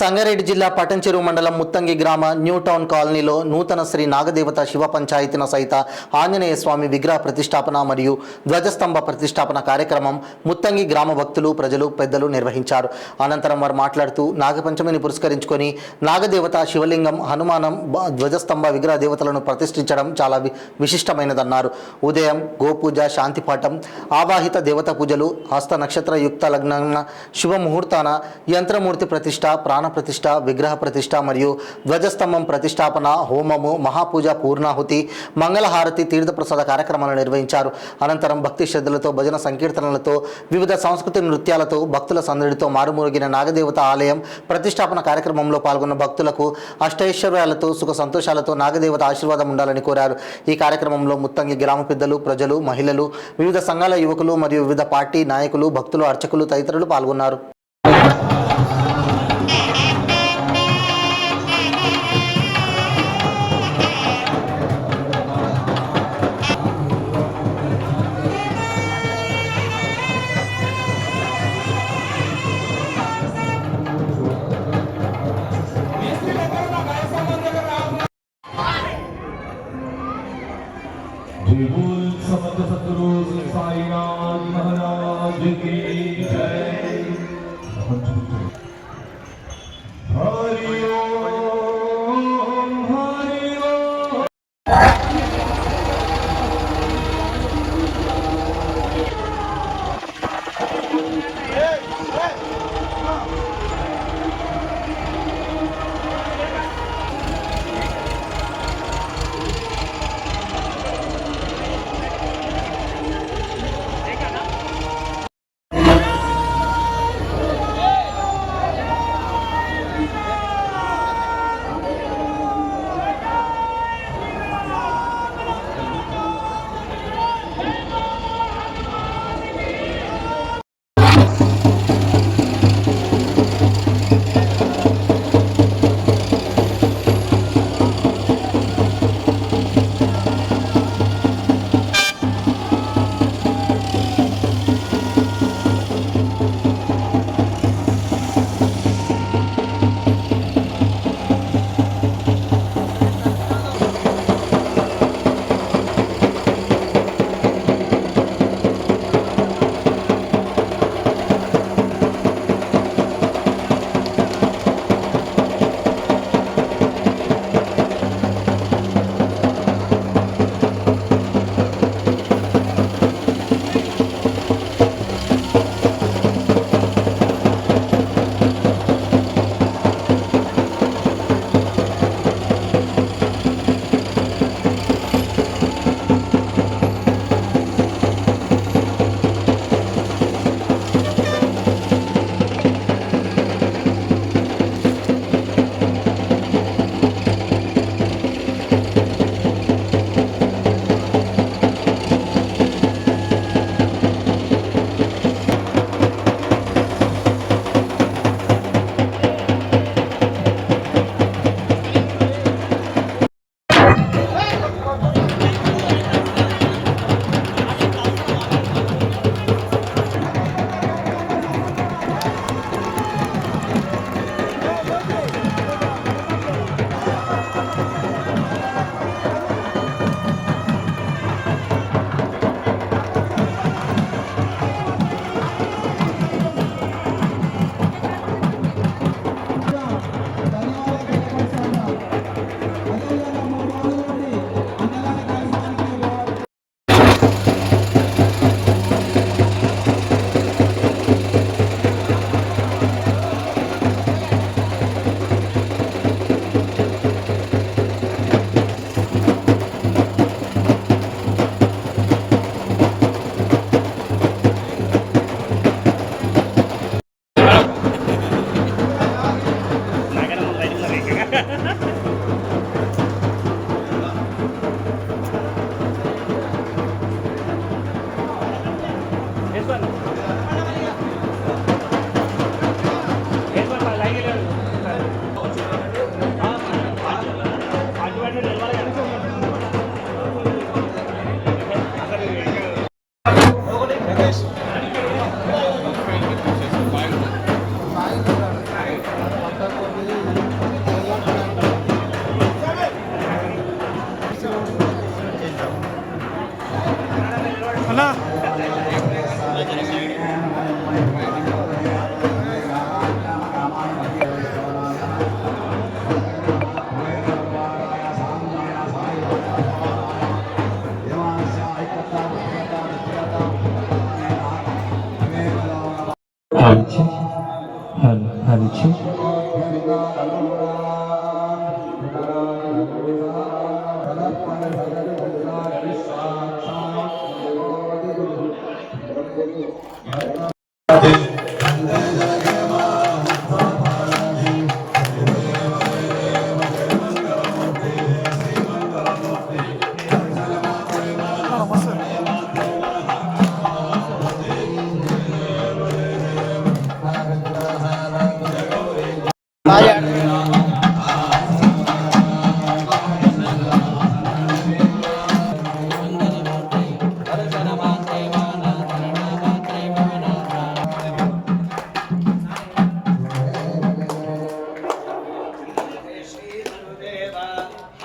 సంగారెడ్డి జిల్లా పటంచెరు మండలం ముత్తంగి గ్రామ న్యూ టౌన్ కాలనీలో నూతన శ్రీ నాగదేవత శివ పంచాయతీన సహిత ఆంజనేయ స్వామి విగ్రహ ప్రతిష్టాపన మరియు ధ్వజస్తంభ ప్రతిష్టాపన కార్యక్రమం ముత్తంగి గ్రామ భక్తులు ప్రజలు పెద్దలు నిర్వహించారు. అనంతరం వారు మాట్లాడుతూ నాగపంచమిని పురస్కరించుకొని నాగదేవత శివలింగం హనుమానం ధ్వజస్తంభ విగ్రహ దేవతలను ప్రతిష్ఠించడం చాలా విశిష్టమైనదన్నారు. ఉదయం గోపూజ శాంతిపాఠం ఆవాహిత దేవత పూజలు హస్త నక్షత్ర యుక్త లగ్న శుభముహూర్తాన యంత్రమూర్తి ప్రతిష్ట ప్రాణ ప్రతిష్ట విగ్రహ ప్రతిష్ట మరియు ధ్వజస్తంభం ప్రతిష్టాపన హోమము మహాపూజ పూర్ణాహుతి మంగళహారతి తీర్థప్రసాద కార్యక్రమాలను నిర్వహించారు. అనంతరం భక్తి శ్రద్ధలతో భజన సంకీర్తనలతో వివిధ సాంస్కృతిక నృత్యాలతో భక్తుల సందడితో మారుమూగిన నాగదేవత ఆలయం ప్రతిష్టాపన కార్యక్రమంలో పాల్గొన్న భక్తులకు అష్టైశ్వర్యాలతో సుఖ సంతోషాలతో నాగదేవత ఆశీర్వాదం ఉండాలని కోరారు. ఈ కార్యక్రమంలో ముత్తంగి గ్రామ పెద్దలు ప్రజలు మహిళలు వివిధ సంఘాల యువకులు మరియు వివిధ పార్టీ నాయకులు భక్తులు అర్చకులు తదితరులు పాల్గొన్నారు. जय बोल समर्थ सद्गुरु साईनाथ महाराज की जय। हरि ओम हरि ओम।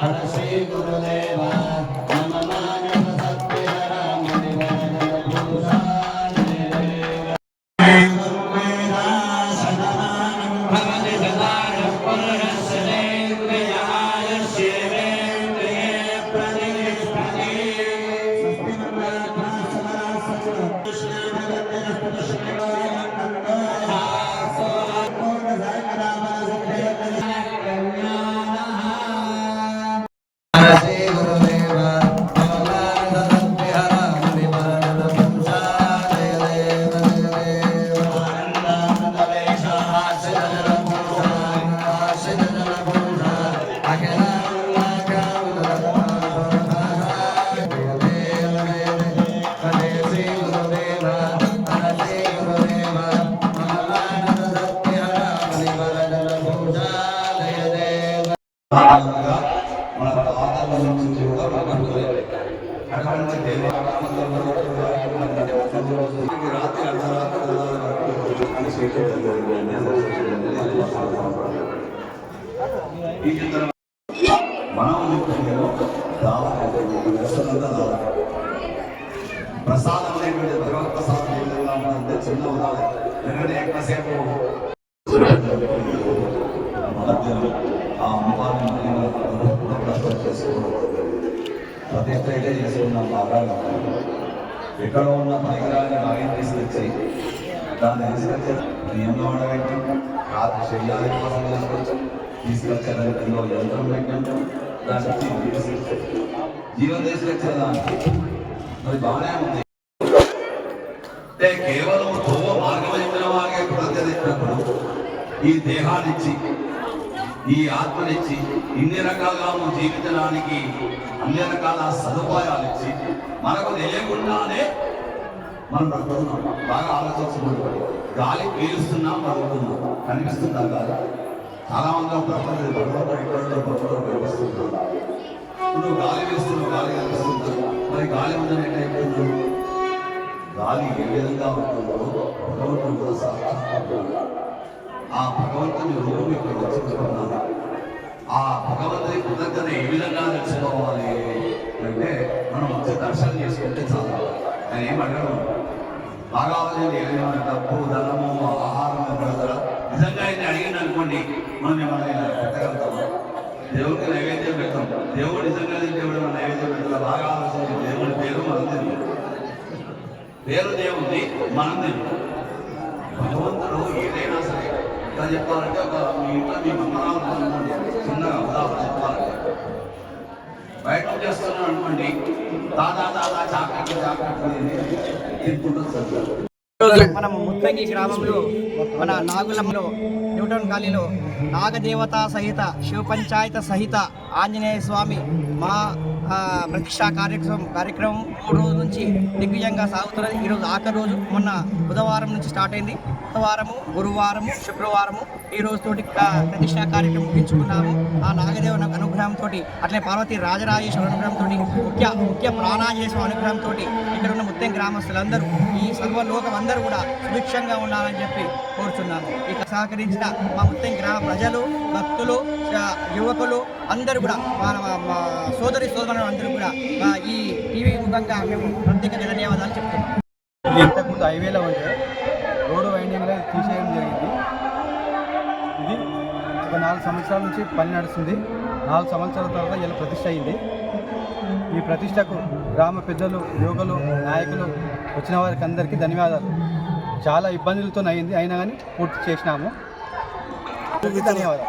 హర శ్రీ గురుదేవ నమ మానవ సత్యహర మణివర్ణన భూషాణ దేవ గురువేద సదానం భవతి సదాయ పురుషస్యేంద్రియాయ శివేంద్రియే ప్రతిష్ఠతే ప్రసాదం అనేటువంటి భగవత్ ప్రసాదం ఏ విధంగా ఉంటుందంటే చిన్న ఉదాహరణ ఎందుకంటే ఎక్కువసేపు ఆ అమ్మవారిని ప్రతిష్ట అయితే చేసుకున్నాం బాగా ఎక్కడ ఉన్న పరికరాన్ని బాగా తీసుకొచ్చి దాన్ని తీసుకొచ్చే నియంలో ఉండబెట్టాం రాత్రి శరీరాల కోసం తీసుకొచ్చేదానికి యంత్రం పెట్టాం దానికి జీవం తీసుకొచ్చేదానికి మరి బాగానే ఉంది. అంటే కేవలం ధ్రువ మార్గమైన వాగే ప్రతినిచ్చినప్పుడు ఈ దేహాన్నిచ్చి ఈ ఆత్మనిచ్చి ఇన్ని రకాలుగా మనం జీవించడానికి అన్ని రకాల సదుపాయాలు ఇచ్చి మనకు తెలియకుండానే మనం బ్రతుకుతున్నాం. బాగా ఆలోచించుకుంటాం. గాలి పీలుస్తున్నాం, బ్రతుకుతున్నాం. కనిపిస్తుందా గాలి? చాలా మంది ప్రపంచం కనిపిస్తుంటారు. నువ్వు గాలి వేస్తున్నావు, గాలి కనిపిస్తుంది. మరి గాలి ఉందని ఎట్లయిపోతుంది? గాలి ఏ విధంగా ఉంటుందో భగవంతుడు కూడా సాక్షాత్కారంగా ఆ భగవంతుని రూపం ఇక్కడ రచించుకున్నాను. ఆ భగవంతుని కృతజ్ఞత ఏ విధంగా తెలుసుకోవాలి అంటే మనం వచ్చి దర్శనం చేసుకుంటే చాలా. ఆయన ఏం అడగడం బాగా అవన్నీ ఏమైనా డబ్బు ధనము ఆహారం పెడతారా? నిజంగా ఆయన అడిగింది అనుకోండి, మనం ఏమన్నా ఇలా పెట్టగలుగుతాము? దేవుడికి నైవేద్యం పెడతాం. దేవుడు నిజంగా దేవుడు నైవేద్యం పెడతాం. బాగా ఆలోచించి దేవుడి పేరు మనం తెలియదు, పేరు దేవుడి మనం తెలియదు. భగవంతుడు ఏదైనా సరే ఇలా చెప్పాలంటే ఒక మీ ఇంట్లో మీ మంగళాలు అనుకోండి, చిన్నగా ఉదాహరణ చెప్పాలంటే బయట చేస్తున్నాను అనుకోండి, తాదా చాకట్లు తిప్పుకుంటుంది. మనం ముత్తంగి గ్రామంలో మన నాగులంలో న్యూటౌన్ కాలనీలో నాగదేవత సహిత శివ పంచాయత సహిత ఆంజనేయ స్వామి మా ప్రతిష్టా కార్యక్రమం 3 రోజుల నుంచి దిగ్విజయంగా సాగుతున్నది. ఈరోజు ఆఖరి రోజు. మొన్న బుధవారం నుంచి స్టార్ట్ అయింది. బుధవారము, గురువారము, శుక్రవారము ఈ రోజుతోటి ప్రతిష్టా కార్యక్రమం ముగించుకున్నాము. ఆ నాగదేవుని అనుగ్రహంతో, అట్లే పార్వతీ రాజరాజేశ్వర అనుగ్రహంతో, ముఖ్య ప్రాణాంజనేయ అనుగ్రహంతో ఇక్కడ ఉన్న ముత్తంగి గ్రామస్తులందరూ ఈ సర్వలోకం అందరూ కూడా సుభిక్షంగా ఉండాలని చెప్పి కోరుచున్నాను. ఇక సహకరించిన మా ముత్తంగి గ్రామ ప్రజలు, భక్తులు, యువకులు అందరూ కూడా మా సోదరులు అందరూ కూడా ఈ టీవీ ముఖంగా మేము ప్రత్యేక ధన్యవాదాలు చెప్తున్నాం. ఇంతకుముందు హైవేలో ఉంటే రోడ్డు వైండింగ్లో తీసేయడం జరిగింది. ఇది ఒక 4 సంవత్సరాల నుంచి పని నడుస్తుంది. 4 సంవత్సరాల తర్వాత ఇలా ప్రతిష్ట అయింది. ఈ ప్రతిష్టకు గ్రామ పెద్దలు, యువకులు, నాయకులు వచ్చిన వారికి అందరికీ ధన్యవాదాలు. చాలా ఇబ్బందులతో అయింది, అయినా కానీ పూర్తి చేసినాము. ధన్యవాదాలు.